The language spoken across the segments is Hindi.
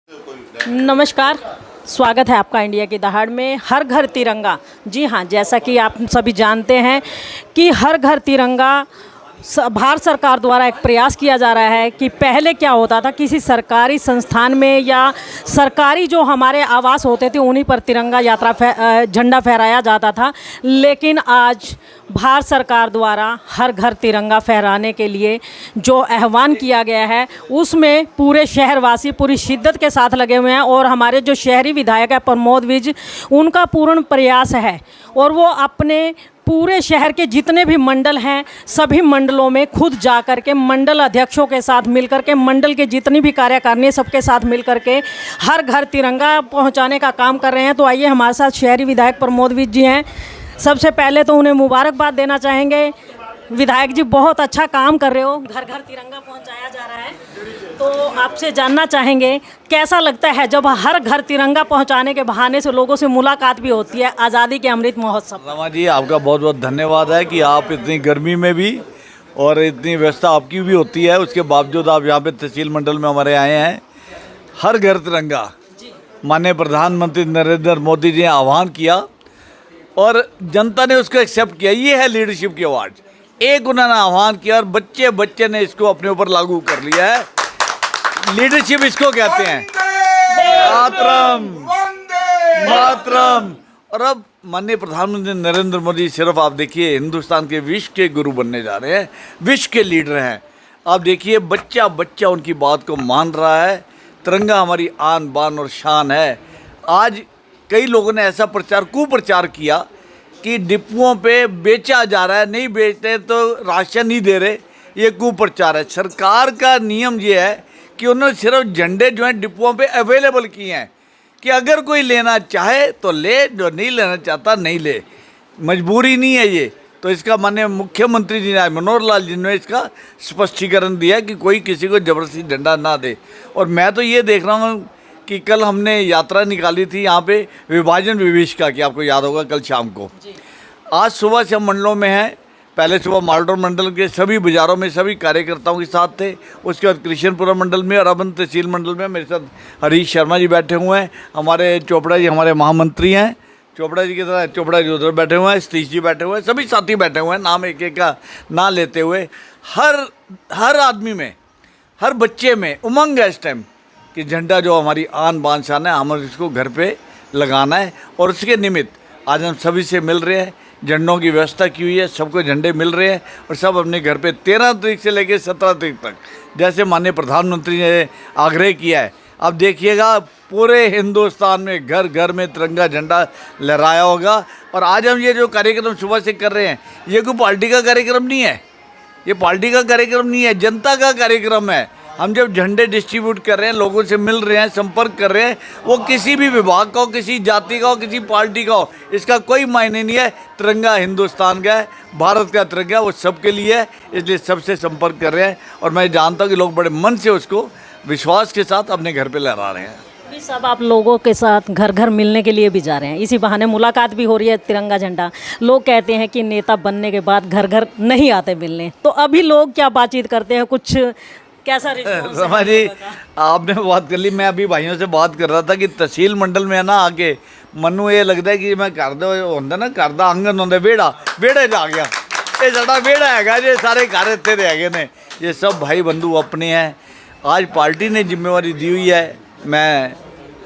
नमस्कार, स्वागत है आपका इंडिया की दहाड़ में। हर घर तिरंगा। जी हाँ, जैसा कि आप सभी जानते हैं कि हर घर तिरंगा भारत सरकार द्वारा एक प्रयास किया जा रहा है कि पहले क्या होता था, किसी सरकारी संस्थान में या सरकारी जो हमारे आवास होते थे उन्हीं पर तिरंगा यात्रा झंडा फहराया जाता था। लेकिन आज भारत सरकार द्वारा हर घर तिरंगा फहराने के लिए जो आह्वान किया गया है उसमें पूरे शहरवासी पूरी शिद्दत के साथ लगे हुए हैं और हमारे जो शहरी विधायक है प्रमोद विज, उनका पूर्ण प्रयास है और वो अपने पूरे शहर के जितने भी मंडल हैं सभी मंडलों में खुद जा कर के मंडल अध्यक्षों के साथ मिलकर के मंडल के जितनी भी कार्यकारिणी सबके साथ मिलकर के हर घर तिरंगा पहुंचाने का काम कर रहे हैं। तो आइए, हमारे साथ शहरी विधायक प्रमोद विज जी हैं। सबसे पहले तो उन्हें मुबारकबाद देना चाहेंगे। विधायक जी, बहुत अच्छा काम कर रहे हो, घर घर तिरंगा पहुंचाया जा रहा है। तो आपसे जानना चाहेंगे कैसा लगता है जब हर घर तिरंगा पहुंचाने के बहाने से लोगों से मुलाकात भी होती है आज़ादी के अमृत महोत्सव। रमा जी, आपका बहुत बहुत धन्यवाद है कि आप इतनी गर्मी में भी और इतनी व्यवस्था आपकी भी होती है, उसके बावजूद आप यहाँ पे तहसील मंडल में हमारे आए हैं। हर घर तिरंगा माननीय प्रधानमंत्री नरेंद्र मोदी जी ने आह्वान किया और जनता ने उसको एक्सेप्ट किया। ये है लीडरशिप की अवार्ड। एक उन्होंने आह्वान किया और बच्चे बच्चे ने इसको अपने ऊपर लागू कर लिया है। लीडरशिप इसको कहते हैं। मातरम मातरम। और अब माननीय प्रधानमंत्री नरेंद्र मोदी सिर्फ आप देखिए हिंदुस्तान के विश्व के गुरु बनने जा रहे हैं, विश्व के लीडर हैं। आप देखिए बच्चा बच्चा उनकी बात को मान रहा है। तिरंगा हमारी आन बान और शान है। आज कई लोगों ने ऐसा कुप्रचार किया कि डिपुओं पे बेचा जा रहा है, नहीं बेचते तो राशन नहीं दे रहे। ये कुप्रचार है। सरकार का नियम ये है कि उन्होंने सिर्फ झंडे जो हैं डिपुओं पे अवेलेबल किए हैं कि अगर कोई लेना चाहे तो ले, जो नहीं लेना चाहता नहीं ले। मजबूरी नहीं है ये। तो इसका माननीय मुख्यमंत्री जी ने, मनोहर लाल जी ने इसका स्पष्टीकरण दिया कि कोई किसी को ज़बरदस्ती झंडा ना दे। और मैं तो ये देख रहा हूँ कि कल हमने यात्रा निकाली थी यहाँ पे विभाजन विभीषिका की, आपको याद होगा, कल शाम को। आज सुबह से हम मंडलों में हैं। पहले सुबह मालडोर मंडल के सभी बाज़ारों में सभी कार्यकर्ताओं के साथ थे, उसके बाद कृष्णपुरा मंडल में और अब तहसील मंडल में मेरे साथ हरीश शर्मा जी बैठे हुए हैं। हमारे चोपड़ा जी हमारे महामंत्री हैं। चोपड़ा जी की तरह चोपड़ा जी उधर बैठे हुए हैं, सतीश जी बैठे हुए हैं, सभी साथी बैठे हुए हैं, नाम एक एक का ना लेते हुए। हर आदमी में, हर बच्चे में उमंग है इस टाइम कि झंडा जो हमारी आन बान शान है, हमें इसको घर पे लगाना है। और उसके निमित्त आज हम सभी से मिल रहे हैं। झंडों की व्यवस्था की हुई है, सबको झंडे मिल रहे हैं और सब अपने घर पे 13 तारीख से लेकर 17 तारीख तक, जैसे माननीय प्रधानमंत्री ने आग्रह किया है। अब देखिएगा पूरे हिंदुस्तान में घर घर में तिरंगा झंडा लहराया होगा। और आज हम ये जो कार्यक्रम सुबह से कर रहे हैं, ये कोई पार्टी का कार्यक्रम नहीं है, ये पार्टी का कार्यक्रम नहीं है, जनता का कार्यक्रम है। हम जब झंडे डिस्ट्रीब्यूट कर रहे हैं, लोगों से मिल रहे हैं, संपर्क कर रहे हैं, वो किसी भी विभाग का हो, किसी जाति का हो, किसी पार्टी का हो, इसका कोई मायने नहीं है। तिरंगा हिंदुस्तान का है, भारत का तिरंगा, वो सबके लिए है, इसलिए सबसे संपर्क कर रहे हैं। और मैं जानता हूँ कि लोग बड़े मन से उसको विश्वास के साथ अपने घर पर लहरा रहे हैं। ये सब आप लोगों के साथ घर घर मिलने के लिए भी जा रहे हैं, इसी बहाने मुलाकात भी हो रही है। तिरंगा झंडा, लोग कहते हैं कि नेता बनने के बाद घर घर नहीं आते मिलने, तो अभी लोग क्या बातचीत करते हैं, कुछ कैसा रिस्पॉन्स? रमा जी, आपने बात कर ली। मैं अभी भाइयों से बात कर रहा था कि तहसील मंडल में ना आके मनु ये लगता है कि मैं घर होंगे ना, घर का आंगन होंगे, वेड़े जा गया। ये साडा वेड़ा है, ये सारे घर इतने है ने, ये सब भाई बंधु अपने हैं। आज पार्टी ने जिम्मेवारी दी हुई है, मैं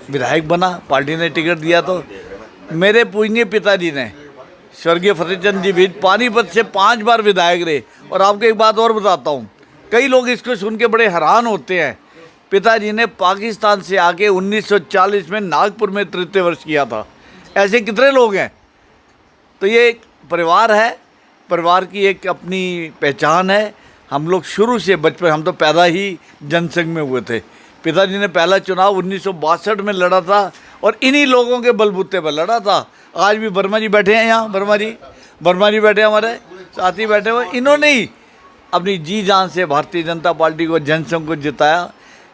विधायक बना, पार्टी ने टिकट दिया। तो मेरे पूजनीय पिताजी ने, स्वर्गीय फतेहचंद जी विज, पानीपत से 5 बार विधायक रहे। और आपको एक बात और बताता हूँ, कई लोग इसको सुन के बड़े हैरान होते हैं। पिताजी ने पाकिस्तान से आके 1940 में नागपुर में तृतीय वर्ष किया था। ऐसे कितने लोग हैं? तो ये एक परिवार है, परिवार की एक अपनी पहचान है। हम लोग शुरू से बचपन, हम तो पैदा ही जनसंघ में हुए थे। पिताजी ने पहला चुनाव 1962 में लड़ा था और इन्हीं लोगों के बलबूते पर लड़ा था। आज भी वर्मा जी बैठे हैं यहाँ, वर्मा जी बैठे हैं, हमारे साथी बैठे हुए। इन्होंने ही अपनी जी जान से भारतीय जनता पार्टी को, जनसंघ को जिताया।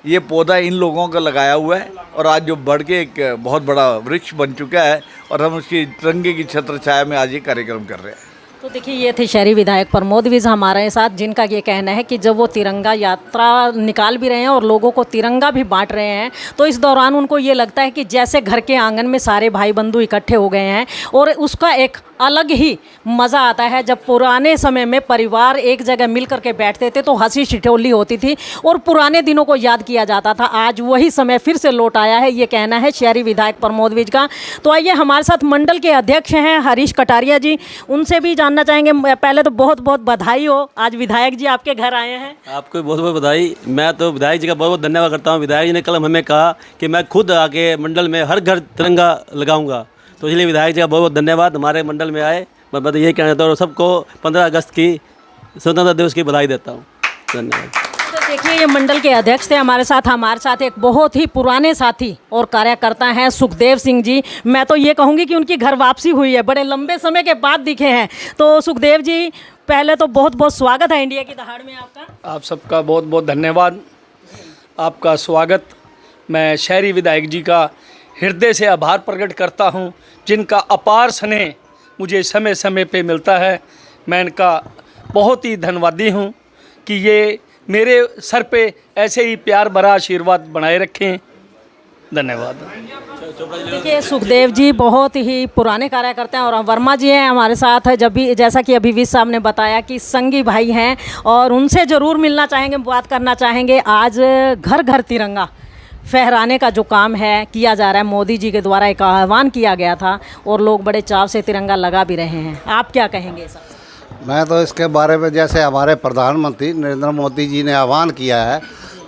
ये पौधा इन लोगों का लगाया हुआ है और आज जो बढ़ के एक बहुत बड़ा वृक्ष बन चुका है और हम उसकी तिरंगे की छत्र छाया में आज ये कार्यक्रम कर रहे हैं। तो देखिए ये थे शहरी विधायक प्रमोद विज हमारे साथ, जिनका ये कहना है कि जब वो तिरंगा यात्रा निकाल भी रहे हैं और लोगों को तिरंगा भी बांट रहे हैं, तो इस दौरान उनको ये लगता है कि जैसे घर के आंगन में सारे भाई बंधु इकट्ठे हो गए हैं और उसका एक अलग ही मज़ा आता है। जब पुराने समय में परिवार एक जगह मिल करके बैठते थे तो हंसी ठिठोली होती थी और पुराने दिनों को याद किया जाता था। आज वही समय फिर से लौट आया है, ये कहना है शहरी विधायक प्रमोद विज का। तो आइए हमारे साथ मंडल के अध्यक्ष हैं हरीश कटारिया जी, उनसे भी जानना चाहेंगे। पहले तो बहुत बहुत बधाई हो, आज विधायक जी आपके घर आए हैं। आपको बहुत बहुत बधाई। मैं तो विधायक जी का बहुत बहुत धन्यवाद करता हूँ। विधायक जी ने कल हमें कहा कि मैं खुद आके मंडल में हर घर तिरंगा लगाऊंगा, तो इसलिए विधायक जी का बहुत बहुत धन्यवाद। हमारे मंडल में आए, मैं बस यही कहना चाहता हूँ और सबको 15 अगस्त की स्वतंत्रता दिवस की बधाई देता हूँ। धन्यवाद। तो देखिए ये मंडल के अध्यक्ष थे हमारे साथ एक बहुत ही पुराने साथी और कार्यकर्ता हैं सुखदेव सिंह जी। मैं तो ये कहूँगी कि उनकी घर वापसी हुई है, बड़े लंबे समय के बाद दिखे हैं। तो सुखदेव जी, पहले तो बहुत बहुत स्वागत है इंडिया की दहाड़ में आपका। आप सबका बहुत बहुत धन्यवाद, आपका स्वागत। मैं शहरी विधायक जी का हृदय से आभार प्रकट करता हूं, जिनका अपार स्नेह मुझे समय समय पे मिलता है। मैं इनका बहुत ही धन्यवादी हूं कि ये मेरे सर पे ऐसे ही प्यार भरा आशीर्वाद बनाए रखें। धन्यवाद। देखिए सुखदेव जी बहुत ही पुराने कार्यकर्ता हैं और वर्मा जी हैं हमारे साथ। जब भी जैसा कि अभी विज साहब ने बताया कि संगी भाई हैं और उनसे ज़रूर मिलना चाहेंगे, बात करना चाहेंगे। आज घर घर तिरंगा फहराने का जो काम है किया जा रहा है, मोदी जी के द्वारा एक आह्वान किया गया था और लोग बड़े चाव से तिरंगा लगा भी रहे हैं। आप क्या कहेंगे सर? मैं तो इसके बारे में, जैसे हमारे प्रधानमंत्री नरेंद्र मोदी जी ने आह्वान किया है,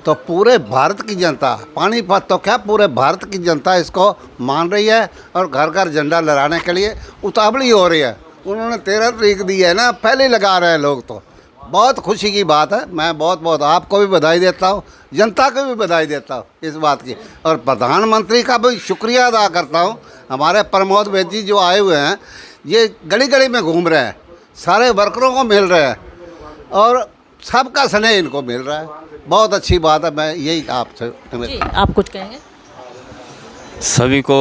तो पूरे भारत की जनता, पानीपत तो क्या पूरे भारत की जनता इसको मान रही है और घर घर झंडा लहराने के लिए उतावली हो रही है। उन्होंने 13 तारीख दी है ना, पहले ही लगा रहे हैं लोग, तो बहुत खुशी की बात है। मैं बहुत बहुत आपको भी बधाई देता हूँ, जनता को भी बधाई देता हूँ इस बात की, और प्रधानमंत्री का भी शुक्रिया अदा करता हूँ। हमारे प्रमोद विज जी जो आए हुए हैं, ये गली गली में घूम रहे हैं, सारे वर्करों को मिल रहे हैं और सबका स्नेह इनको मिल रहा है। बहुत अच्छी बात है। मैं यही आपसे जी, आप कुछ कहेंगे? सभी को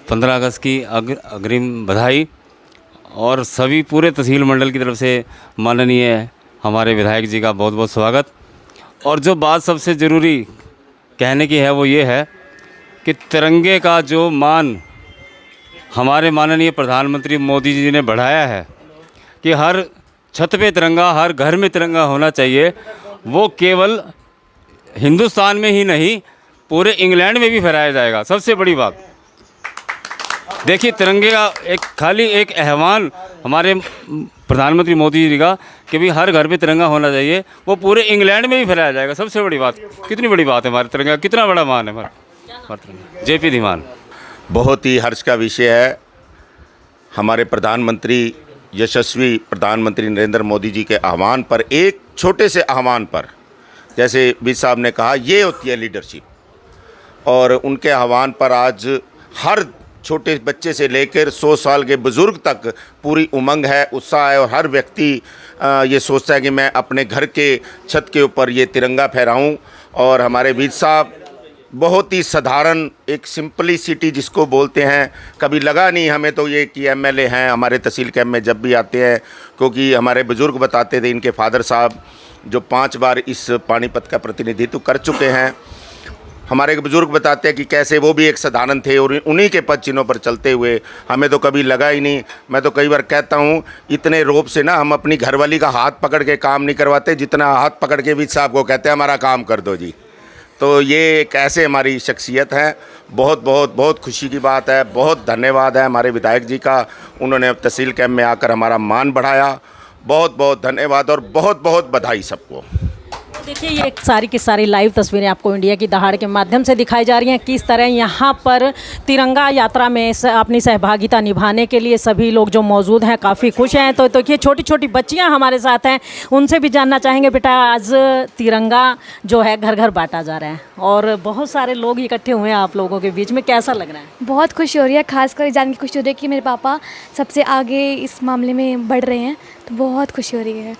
15 अगस्त की अग्रिम बधाई और सभी पूरे तहसील मंडल की तरफ से माननीय हमारे विधायक जी का बहुत बहुत स्वागत। और जो बात सबसे ज़रूरी कहने की है वो ये है कि तिरंगे का जो मान हमारे माननीय प्रधानमंत्री मोदी जी ने बढ़ाया है कि हर छत पे तिरंगा, हर घर में तिरंगा होना चाहिए, वो केवल हिंदुस्तान में ही नहीं पूरे इंग्लैंड में भी फहराया जाएगा। सबसे बड़ी बात देखिए, तिरंगे का एक खाली एक आह्वान हमारे प्रधानमंत्री मोदी जी का कि भाई हर घर पे तिरंगा होना चाहिए, वो पूरे इंग्लैंड में भी फहराया जाएगा। सबसे बड़ी बात, कितनी बड़ी बात है हमारे तिरंगा, कितना बड़ा मान है हमारा तिरंगा। जेपी धीमान। बहुत ही हर्ष का विषय है। हमारे प्रधानमंत्री, यशस्वी प्रधानमंत्री नरेंद्र मोदी जी के आह्वान पर, एक छोटे से आह्वान पर, जैसे विज साहब ने कहा, ये होती है लीडरशिप। और उनके आह्वान पर आज हर छोटे बच्चे से लेकर 100 साल के बुज़ुर्ग तक पूरी उमंग है, उत्साह है और हर व्यक्ति ये सोचता है कि मैं अपने घर के छत के ऊपर ये तिरंगा फहराऊं। और हमारे विज साहब बहुत ही साधारण, एक सिंपलिसिटी जिसको बोलते हैं, कभी लगा नहीं हमें तो ये कि एमएलए हैं। हमारे तहसील कैंप में जब भी आते हैं, क्योंकि हमारे बुज़ुर्ग बताते थे, इनके फादर साहब जो 5 बार इस पानीपत का प्रतिनिधित्व कर चुके हैं, हमारे बुज़ुर्ग बताते हैं कि कैसे वो भी एक साधारण थे और उन्हीं के पद चिन्हों पर चलते हुए हमें तो कभी लगा ही नहीं। मैं तो कई बार कहता हूँ, इतने रोब से ना हम अपनी घरवाली का हाथ पकड़ के काम नहीं करवाते, जितना हाथ पकड़ के विज साहब को कहते हैं हमारा काम कर दो जी। तो ये एक ऐसे हमारी शख्सियत है। बहुत बहुत बहुत खुशी की बात है। बहुत धन्यवाद है हमारे विधायक जी का, उन्होंने तहसील कैंप में आकर हमारा मान बढ़ाया। बहुत बहुत धन्यवाद और बहुत बहुत बधाई सबको। देखिए ये सारी की सारी लाइव तस्वीरें आपको इंडिया की दहाड़ के माध्यम से दिखाई जा रही हैं, किस तरह यहाँ पर तिरंगा यात्रा में अपनी सहभागिता निभाने के लिए सभी लोग जो मौजूद हैं काफ़ी खुश हैं। तो ये छोटी छोटी बच्चियाँ हमारे साथ हैं, उनसे भी जानना चाहेंगे। बेटा, आज तिरंगा जो है घर घर बांटा जा रहा है और बहुत सारे लोग इकट्ठे हुए हैं आप लोगों के बीच में, कैसा लग रहा है? बहुत खुशी हो रही है, खासकर जान के खुशी हो रही है कि मेरे पापा सबसे आगे इस मामले में बढ़ रहे हैं, तो बहुत खुशी हो रही है।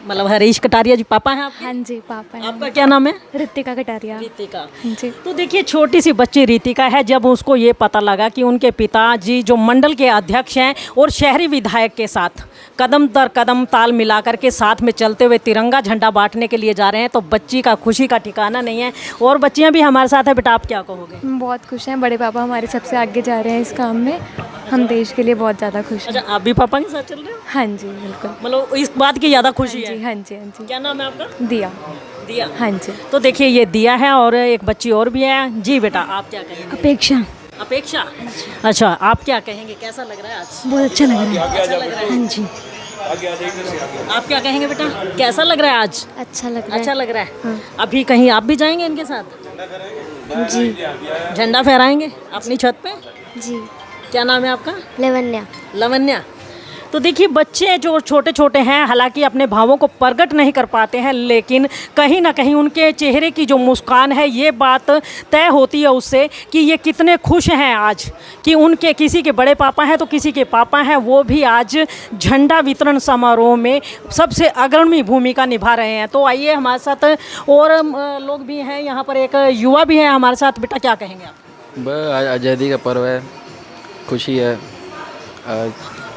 मतलब हरीश कटारिया जी पापा हैं आपके? हाँ जी, पापा हैं। आपका क्या नाम है? ऋतिका कटारिया। रीतिका। जी। तो देखिए छोटी सी बच्ची रीतिका है, जब उसको ये पता लगा कि उनके पिताजी जो मंडल के अध्यक्ष हैं और शहरी विधायक के साथ कदम दर कदम ताल मिलाकर के साथ में चलते हुए तिरंगा झंडा बांटने के लिए जा रहे हैं, तो बच्ची का खुशी का ठिकाना नहीं है। और बच्चियां भी हमारे साथ है। बेटा आप क्या कहोगे? हम बहुत खुश हैं, बड़े पापा हमारे सबसे आगे जा रहे हैं इस काम में। हम देश के लिए बहुत ज़्यादा खुश अच्छा हैं। आप भी पापा के साथ चल रहे हो? हाँ जी, बिल्कुल। मतलब इस बात की ज़्यादा खुशी जी, है? हाँ जी, हाँ जी। क्या नाम है आपका? दिया। दिया। हाँ जी। तो देखिए ये दिया है और एक बच्ची और भी है। जी बेटा आप क्या कहेंगे? अपेक्षा। अपेक्षा। अच्छा आप क्या कहेंगे, कैसा लग रहा है आज? बहुत अच्छा लग रहा है। अच्छा लग रहा है। हाँ जी। आप क्या कहेंगे बेटा, कैसा लग रहा है आज? अच्छा लग रहा है। अच्छा लग रहा है। अभी कहीं आप भी जाएंगे इनके साथ? जी। झंडा फहराएंगे अपनी छत पे? जी। क्या नाम है आपका? लवन्या। लवन्या। तो देखिए बच्चे जो छोटे छोटे हैं हालांकि अपने भावों को प्रकट नहीं कर पाते हैं, लेकिन कहीं ना कहीं उनके चेहरे की जो मुस्कान है ये बात तय होती है उससे कि ये कितने खुश हैं आज कि उनके किसी के बड़े पापा हैं तो किसी के पापा हैं, वो भी आज झंडा वितरण समारोह में सबसे अग्रणी भूमिका निभा रहे हैं। तो आइए हमारे साथ और लोग भी हैं, यहाँ पर एक युवा भी है हमारे साथ। बेटा क्या कहेंगे आप? आज़ादी का पर्व है, खुशी है।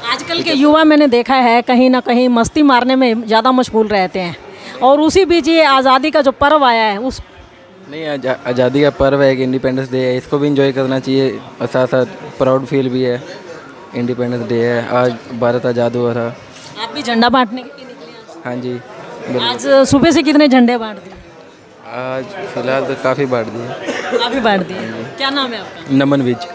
आजकल के युवा मैंने देखा है कहीं ना कहीं मस्ती मारने में ज़्यादा मशगूल रहते हैं, और उसी बीच ये आज़ादी का जो पर्व आया है उस नहीं, आज़ादी का पर्व है, एक इंडिपेंडेंस डे है, इसको भी इंजॉय करना चाहिए और साथ साथ प्राउड फील भी है। इंडिपेंडेंस डे है, आज भारत आज़ाद हुआ था। आप भी झंडा बांटने के लिए निकले हाँ जी, आज? आज सुबह से कितने झंडे बांट दिए? आज फिलहाल तो काफ़ी बांट दिए। काफ़ी बांट दिए। क्या नाम है आपका? नमन विज।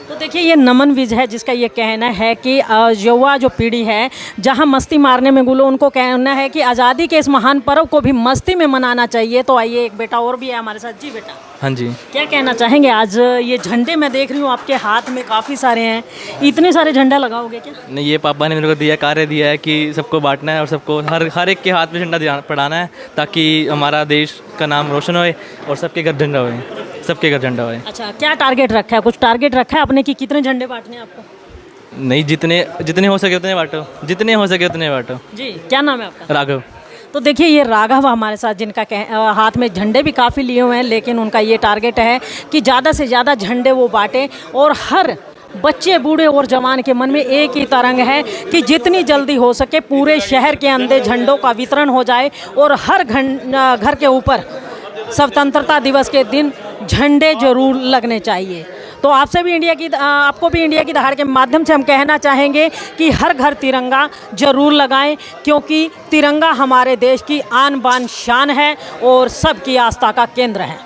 तो देखिए ये नमन विज है जिसका ये कहना है कि युवा जो पीढ़ी है जहां मस्ती मारने में गुलो, उनको कहना है कि आज़ादी के इस महान पर्व को भी मस्ती में मनाना चाहिए। तो आइए एक बेटा और भी है हमारे साथ। जी बेटा हाँ जी। क्या कहना चाहेंगे? आज ये झंडे मैं देख रही हूँ आपके हाथ में काफ़ी सारे हैं, इतने सारे झंडा लगाओगे क्या? नहीं, ये पापा ने मेरे को दिया कार्य दिया है कि सबको बांटना है और सबको हर एक के हाथ में झंडा पड़ाना है, ताकि हमारा देश का नाम रोशन होए और सबके घर झंडा होए, सबके घर झंडा होए। अच्छा क्या टारगेट रखा है? कुछ टारगेट रखा है आपने कि कितने झंडे बांटने हैं आपको? नहीं, जितने हो सके उतने बांटो, जितने हो सके उतने बांटो। जी क्या नाम है आपका? राघव। तो देखिए ये राघव हमारे साथ, जिनका हाथ में झंडे भी काफ़ी लिए हुए हैं, लेकिन उनका ये टारगेट है कि ज़्यादा से ज़्यादा झंडे वो बांटे, और हर बच्चे बूढ़े और जवान के मन में एक ही तरंग है कि जितनी जल्दी हो सके पूरे शहर के अंदर झंडों का वितरण हो जाए और हर घर के ऊपर स्वतंत्रता दिवस के दिन झंडे जरूर लगने चाहिए। तो आपसे भी आपको भी इंडिया की दहाड़ के माध्यम से हम कहना चाहेंगे कि हर घर तिरंगा जरूर लगाएं, क्योंकि तिरंगा हमारे देश की आन बान शान है और सबकी आस्था का केंद्र है।